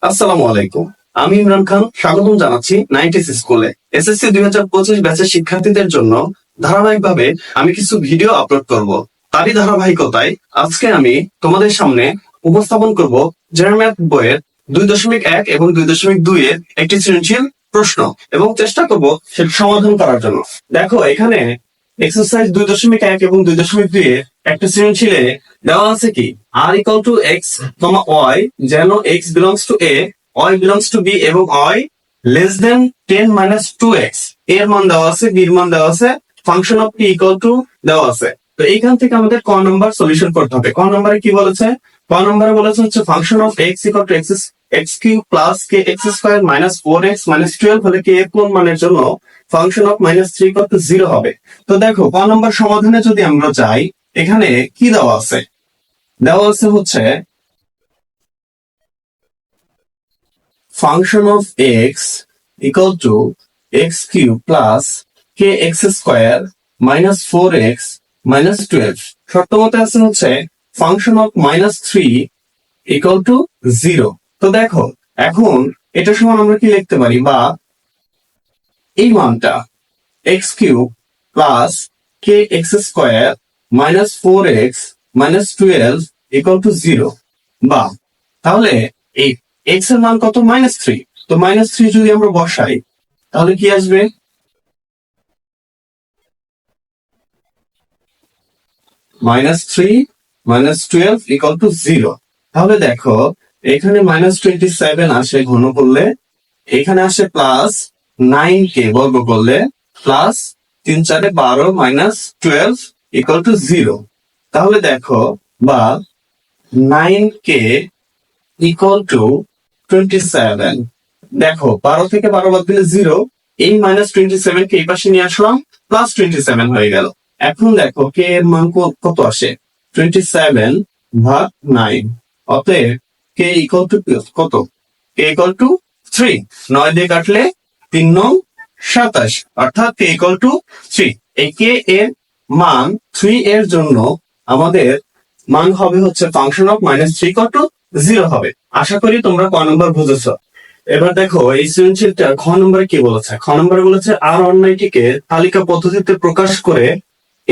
আসসালামু আলাইকুম। আমি ইমরান খান স্বাগতম জানাচ্ছি 90s স্কুলে। এসএসসি 2025 ব্যাচের শিক্ষার্থীদের জন্য ধারাবাহিকভাবে আমি কিছু ভিডিও আপলোড করব। তারই ধারাবাহিকতায় আজকে আমি তোমাদের সামনে উপস্থাপন করব জেনারেল ম্যাথ বইয়ের 2.1 এবং 2.2 এর একটি সৃজনশীল প্রশ্ন এবং চেষ্টা করব সেটা সমাধান করার জন্য। দেখো এখানে এক্সারসাইজ 2.1 এবং 2.2 এর একটা সৃজনশীলে দেওয়া আছে কি r equal to x, y যেন x belongs to a, y belongs to b এবং y less than 10 minus 2x এর মান দেওয়া আছে, b এর মান দেওয়া আছে, function of p equal to দেওয়া আছে। তো এইখান থেকে আমাদের ক নাম্বার সলিউশন করতে হবে। ক নাম্বারে কি বলেছে? ক নাম্বারে বলেছে হচ্ছে function of x equal to x cube plus K x square minus 4x minus 12 হলে কে এর কোন মানের জন্য function of minus 3 equal to 0 হবে। তো দেখো ক নাম্বার সমাধানে যদি আমরা যাই, এখানে কি দেওয়া আছে? দেওয়া আছে হচ্ছে function of x equal to x cube plus K x square minus 4x minus 12। শর্ত মতে আছে হচ্ছে function of minus 3 equal to 0। তো দেখো এখন এটা সমান আমরা কি লিখতে পারি, বা এই মানটা x cube plus K x square minus 4x minus 12 equal to 0, বা তাহলে এই এক্স এর মান কত? -3। তো -3 যদি আমরা বসাই তাহলে কি আসবে? -3 মাইনাস 12 ইকুয়াল টু 0। তাহলে দেখো এখানে -27 আসে ঘন করলে, এখানে আসে প্লাস 9 কে বর্গ করলে প্লাস 3 4 12 মাইনাস 12 ইকুয়াল টু 0। তাহলে দেখো, বা 9 কে ইকুয়াল টু 27। দেখো 12 থেকে 12 বাদ দিলে 0, এই -27 কে এই পাশে নিয়ে আসলাম, প্লাস 27 হয়ে গেল। এখন দেখো কে এর মান কত আসে? 27 ভাগ 9, অতএব কে ইকুয়াল টু কত? K equal to 3। 9 দিয়ে কাটলে 3 9 27, অর্থাৎ কে ইকুয়াল টু 3। এই কে এর মান 3 এর জন্য আমাদের মান হবে হচ্ছে ফাংশন অফ -3 ইকুয়াল টু 0 হবে। আশা করি তোমরা ক নম্বর বুঝেছ। এবার দেখো এই সৃজনশীলটা খ নম্বরে কি বলেছে? খ নম্বরে বলেছে আর অন্যায়টিকে তালিকা পদ্ধতিতে প্রকাশ করে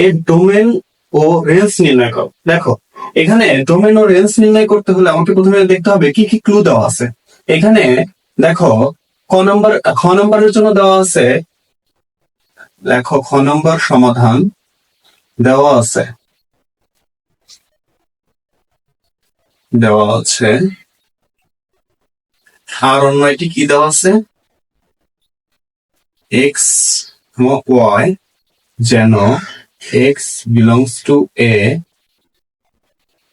এর ডোমেন ও রেঞ্জ নির্ণয় করো। দেখো এখানে ডোমেন ও রেঞ্জ নির্ণয় করতে হলে আমাকে প্রথমে দেখতে হবে কি কি ক্লু দেওয়া আছে। এখানে দেখো খ নম্বরের জন্য দেওয়া আছে, দেখো খ নম্বর সমাধান দেওয়া আছে, দেওয়া আছে আর অন্যটি কি দেওয়া আছে? এক্স ওয়াই যেন X belongs to A,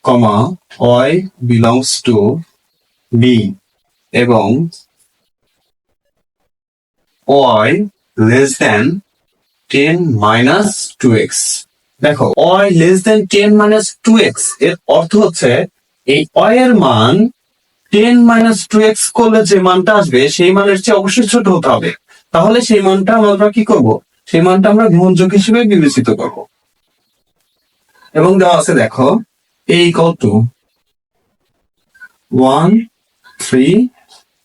comma Y belongs to B এবং Y less than 10 minus 2x। দেখো Y less than 10 minus 2x এর অর্থ হচ্ছে এই ওয়াই এর মান 10 মাইনাস 2x করলে যে মানটা আসবে সেই মানের চেয়ে অবশ্যই ছোট হতে হবে। তাহলে সেই মানটা আমরা কি করব? সেই মানটা আমরা গ্রহণযোগ্য হিসেবে বিবেচিত করব। এবং দেওয়া আছে দেখো a equal to 1 3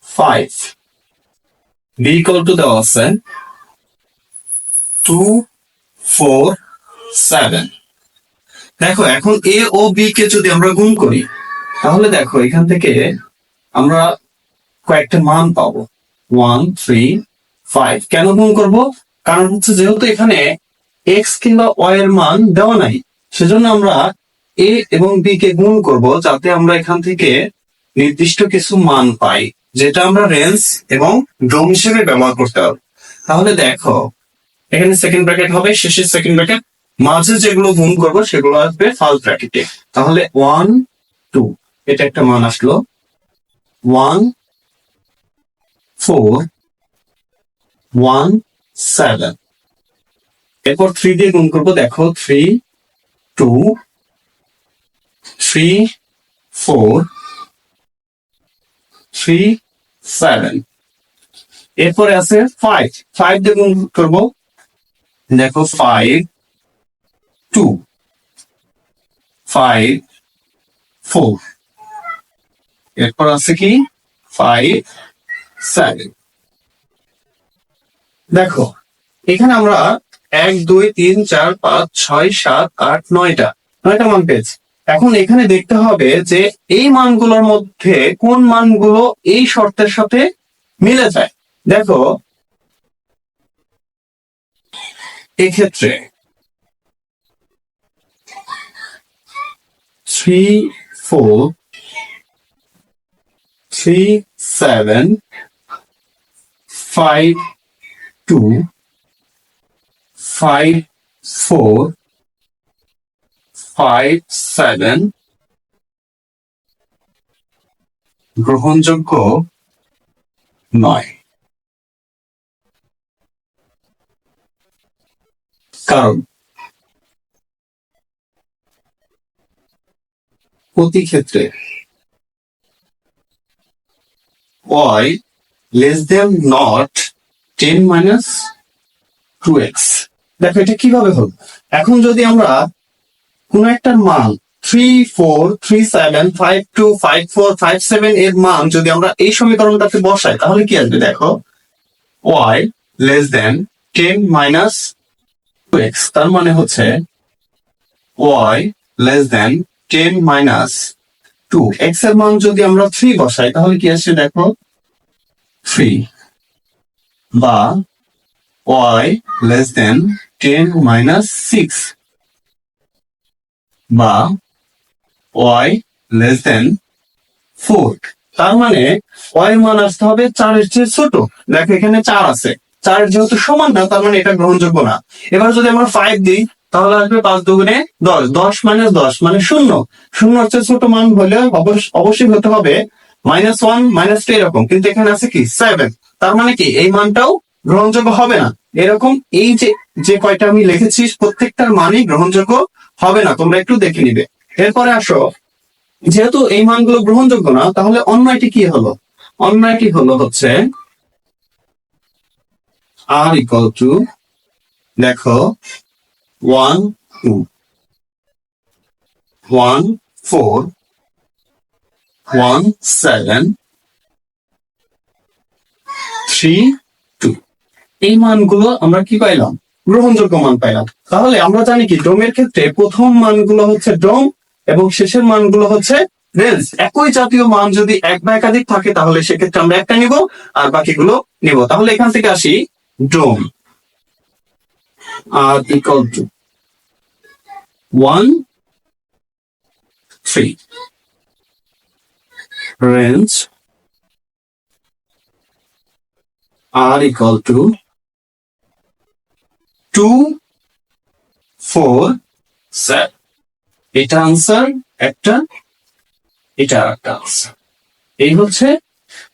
5, b equal to দেওয়া আছে 2 4 7। দেখো এখন a ও b কে যদি আমরা গুণ করি তাহলে দেখো এখান থেকে আমরা কয়েকটা মান পাবো, 1 3 5। কেন গুণ করব? কারণ হচ্ছে যেহেতু এখানে x কিংবা y এর মান দেওয়া নাই, সেজন্য আমরা a এবং b কে গুণ করব যাতে আমরা এখান থেকে নির্দিষ্ট কিছু মান পাই, যেটা আমরা রেঞ্জ এবং ডোম হিসেবে ব্যবহার করতে পারবো। তাহলে দেখো এখানে সেকেন্ড ব্র্যাকেট হবে, শেষের সেকেন্ড ব্র্যাকেট, মাঝে যেগুলো গুণ করবো সেগুলো আসবে ফার্স্ট ব্র্যাকেটে। তাহলে 1 2 এটা একটা মান আসলো, 1 4 1 7। এরপর 3 দিয়ে গুণ করবো, দেখো 3 2 3 4 3 7। এরপরে আছে 5 5 দিয়ে গুণ করবো, দেখো 5 2 5 4। এরপর আছে কি 5 7। দেখো এখানে আমরা 1 2 3 4 5 6 7 8 9টা মান পেয়েছি। এখন এখানে দেখতে হবে যে এই মানগুলোর মধ্যে কোন মানগুলো এই শর্তের সাথে মিলে যায়। দেখো এক্ষেত্রে 3 4 3 7 5 2 5 4 5 7 গ্রহণযোগ্য নয়। কারণ প্রতি ক্ষেত্রে y less than not 10 minus 2x। দেখো এটা কিভাবে হলো, এখন যদি আমরা কোন একটা মান 3 4 3 7 5 2 5 4 5 7 এর মান যদি আমরা এই সমীকরণটাতে বসাই তাহলে কি আসবে? দেখো y less than 10 minus 2x, তার মানে হচ্ছে y less than 10 minus 2, x এর মান যদি আমরা 3 বসাই তাহলে কি আসছে? দেখো 3, বা y less than 10 minus 6, বা y less than 4। তার মানে y এর মান আসতে হবে 4 এর চেয়ে ছোট। দেখো এখানে 4 আছে, 4 যেহেতু সমান না তার মানে এটা গ্রহণযোগ্য না। এবার যদি আমরা 5 দিই তাহলে আসবে 5 দুগুণে 10, 10 minus 10 মানে 0। 0 এর চেয়ে ছোট মান হলে অবশ্যই হতে হবে -1 -2 এরকম, কিন্তু এখানে আছে কি 7, তার মানে কি এই মানটাও গ্রহণযোগ্য হবে না। এরকম এই যে কয়টা আমি লিখেছি প্রত্যেকটার মানই গ্রহণযোগ্য হবে না, তোমরা একটু দেখে নিবে। এরপরে আসো, যেহেতু এই মানগুলো গ্রহণযোগ্য না তাহলে অন্যটি কি হলো? অন্যটি হলো হচ্ছে r equal to, দেখো 1 2 1 4 1 7 3 2। এই মানগুলো আমরা কি পাইলাম? গ্রহণযোগ্য মান পাইলাম। তাহলে আমরা জানি কি ডোমের ক্ষেত্রে প্রথম মানগুলো হচ্ছে ডোম এবং শেষের মানগুলো হচ্ছে রেঞ্জ। একই জাতীয় মান যদি এক বা একাধিক থাকে তাহলে সেক্ষেত্রে আমরা একটা নিব আর বাকিগুলো নিব। তাহলে এখান থেকে আসি ডোম আর equal to 1 3, range r equal to 2 4 7। এটা আনসার একটা, এটা একটা আনসার। এই হচ্ছে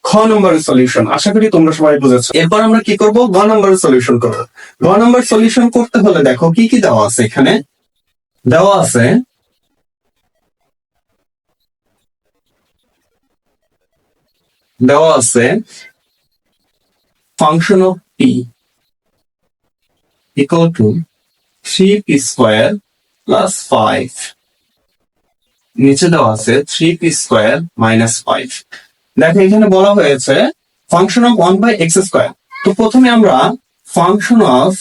খ নম্বরের সলিউশন। আশা করি তোমরা সবাই বুঝেছো। এরপর আমরা কি করব? গ নম্বরের সলিউশন করব। গ নম্বর সলিউশন করতে হলে দেখো কি কি দেওয়া আছে। এখানে দেওয়া আছে function of p equal to 3p square plus 5, নিচে দেওয়া আছে 3p square minus 5। দেখো এখানে বলা হয়েছে function of 1 by x square। তো প্রথমে আমরা function of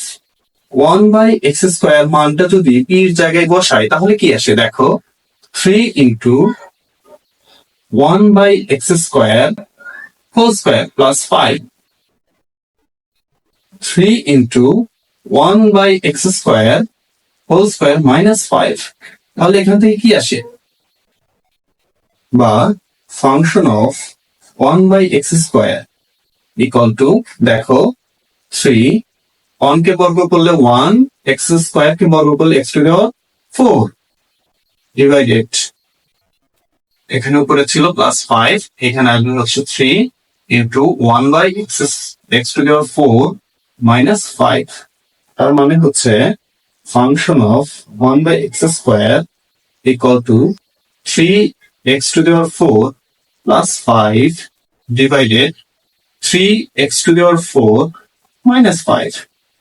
1 by x square মানটা যদি p এর জায়গায় বসাই তাহলে কি আসে? দেখো 3 into 1 by x square whole square plus 5, 3 into 1 by x square whole square minus 5। তাহলে এখান থেকে কি আসে? বা function of 1 by x square equal to, দেখো 3, 1 কে বর্গ করলে 1, x square কে বর্গ করলে x to the power 4 divided, এখানে উপরে ছিল প্লাস 5, এখানে আসবে হচ্ছে 3 into 1 by x to the power 4 minus 5। তার মানে হচ্ছে function of 1 by x square equal to 3x to the power 4 plus 5 divided 3x to the power 4 minus 5।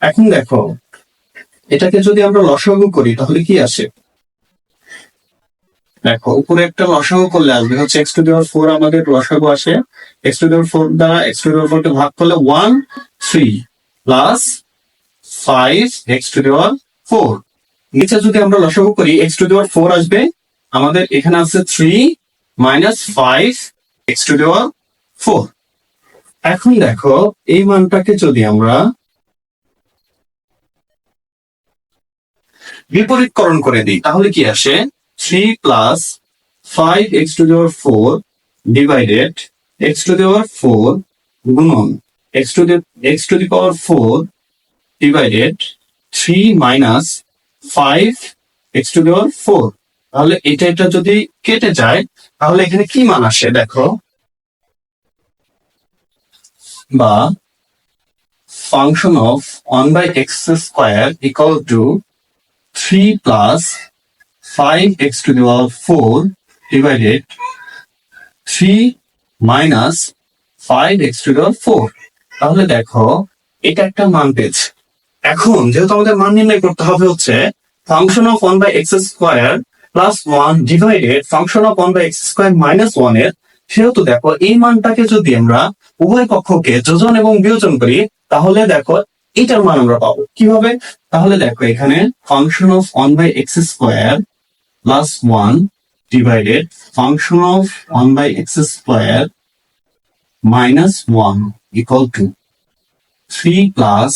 এখন দেখো এটাকে যদি আমরা লসাগু করি তাহলে কি আসে? দেখো উপরে একটা লসাগু করলে আসবে হচ্ছে x to the power 4, আমাদের লসাগু আসে x টু দি পাওয়ার 4 দ্বারা x টু দি পাওয়ার 4 কে ভাগ করলে 1 3 plus 5 x to the power 4। নিচে যদি আমরা লসাগু করি x টু দি পাওয়ার 4 আসবে, আমাদের এখানে আছে 3 minus 5 x to the power 4। এখন দেখো এই মানটাকে যদি আমরা বিপরীতকরণ করে দিই তাহলে কি আসে, 3 plus 5 x to the power 4 divided x to the power 4 গুণন x to the power 4 divided 3 minus 5 x to the power 4। তাহলে এটা যদি কেটে যায় তাহলে এখানে কি মান আসে দেখো, বা function of 1/x square equal to 3 plus 5 x to the power 4 divided 3 minus 5 x to the power 4। তাহলে দেখো এটা একটা মান পেয়েছে। এখন যেহেতু আমাদের মান নির্ণয় করতে হবে হচ্ছে function of 1/x square plus 1 divided function of 1/x square minus 1 এর, সেহেতু দেখো এই মানটাকে যদি আমরা উভয় পক্ষকে যোজন এবং বিয়োজন করি তাহলে দেখো এটার মান আমরা পাবো কিভাবে। তাহলে দেখো এখানে function of 1/x square plus 1 divided function of 1/x square minus 1 equal to 3 plus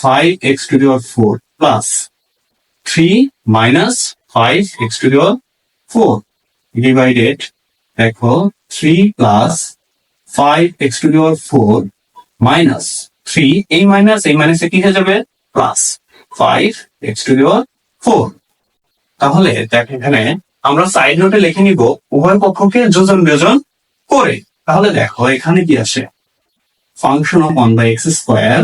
5 x to the power 4 plus 3 minus 5 x to the power 4 divided দেখো 3 plus 5 x to the power 4 minus 3, এই মাইনাসে কি হয়ে যাবে plus 5 x to the power 4। তাহলে দেখো এখানে আমরা সাইড নোটে লিখে নিব উভয় পক্ষকে যোজন বিয়োজন করে। তাহলে দেখো এখানে কি আসে, function of 1/x square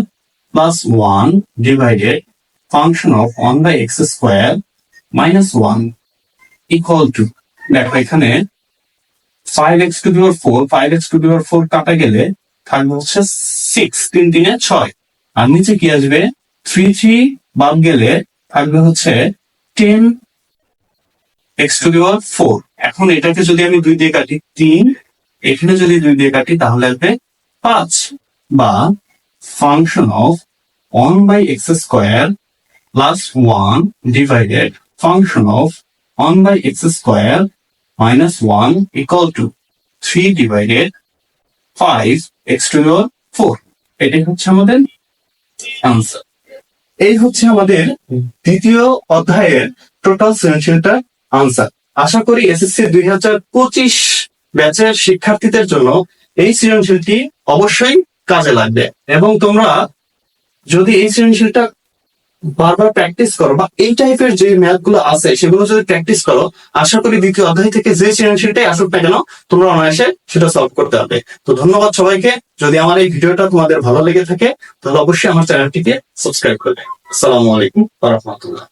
plus 1 divided function of 1/x square minus 1 equal two, দেখো এখানে 5x two the power 4 5x two the power 4 কাটা গেলে থাকবে হচ্ছে 6, 3 3 6, আর নিচে কি আসবে 3 বাদ গেলে থাকবে হচ্ছে 10x টু দি পাওয়ার 4। এখন এটাকে যদি আমি 2 দিয়ে কাটি 3, এখানে যদি 2 দিয়ে কাটি তাহলে আসবে 5, বা function of 1/x square plus 1 divided function of 1/x square minus 1 equal to 3 divided 5 x to the power 4। এটাই হচ্ছে আমাদের আনসার। এই হচ্ছে আমাদের দ্বিতীয় অধ্যায়ের টোটাল সৃজনশীলতার আনসার। আশা করি এসএসসি 2025 ব্যাচের শিক্ষার্থীদের জন্য এই সৃজনশীলটি অবশ্যই কাজে লাগবে, এবং তোমরা যদি এই সৃজনশীলটা বারবার প্র্যাকটিস করো বা এই টাইপের যে ম্যাথ গুলো আছে সেগুলো যদি প্র্যাকটিস করো, আশা করি দ্বিতীয় অধ্যায় থেকে যে সৃজনশীলটাই আসুক না কেন তোমরা অনায়াসে সেটা সলভ করতে পারবে। তো ধন্যবাদ সবাইকে। যদি আমার এই ভিডিওটা তোমাদের ভালো লেগে থাকে তাহলে অবশ্যই আমার চ্যানেলটিকে সাবস্ক্রাইব করবে। আসসালামু আলাইকুম ওয়া রাহমাতুল্লাহ।